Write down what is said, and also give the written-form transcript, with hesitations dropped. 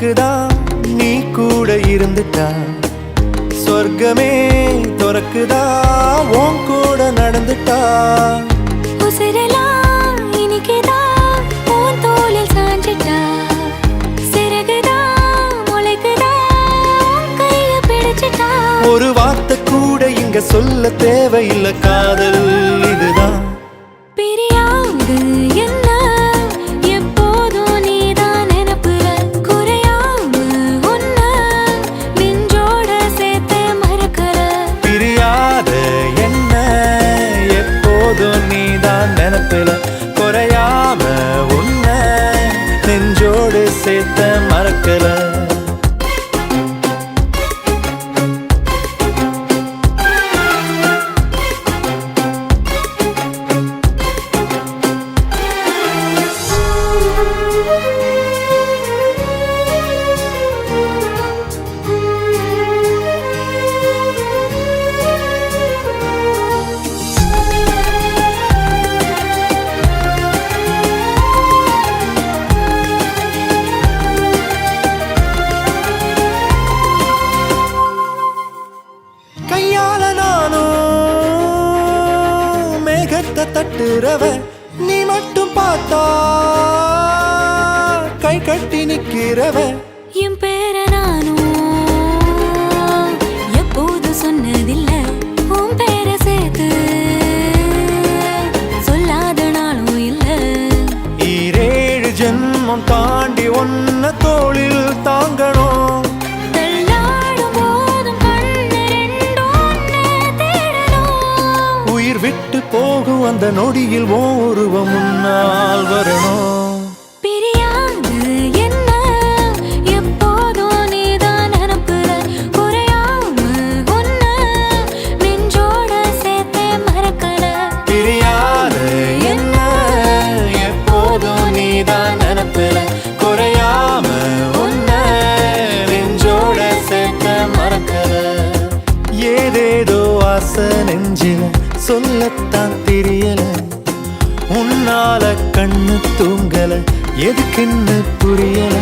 உனக்குதான் நீ கூட இருந்துட்டா சொர்க்கமே துறக்குதா உன் கூட நடந்துட்டா உசிரெல்லாம் இனிக்குதான் உன் தோளில் சாஞ்சிட்டா சிறகுதான் முளைக்குதான் கைய பிடிச்சிட்டா ஒரு வார்த்தை கூட இங்க சொல்ல தேவையில்லை காதல் இதுதான் பிரியாது என்ன எப்போதும் நீதான் நினைப்புல குறையாம உன்ன நெஞ்சோட சேர்த்து மறக்கல பிரியாத என்ன எப்போதும் நீதான் நினைப்பில குறையாம உன்னை நெஞ்சோடு சேர்த்த மறக்கல கையால நானும் மேகத்தை தட்டுறவ நீ மட்டும் பார்த்தா கை கட்டி நிக்கிறவ என் பேர நானும் எப்போது சொன்னதில்ல உன் பேர சேர்த்து சொல்லாத நாளும் இல்ல ஈரேழு ஜென்மம் தாண்டி ஒன்ன தோளில் தாங்கணும் தள்ளாடும் போதும் கண்ணு ரெண்டும் உன்னை தேடணும் உயிர் விட்டு போகும் அந்த நொடியில் ஓ உருவம் முன்னால் வரணும் பிரியாது என்ன எப்போதும் நீதான் நினைப்புல குறையாம உன்ன நெஞ்சோட சேர்த்தே மறக்கல பிரியாத என்ன எப்போதும் நீதான் நினைப்பில குறையாம உன்னை நெஞ்சோட சேர்த்த மறக்கல ஏதேதோ ஆசை நெஞ்சில சொல்லத்தான் தெரியல உன்னால கண்ணு தூங்கல எதுக்குன்னு புரியல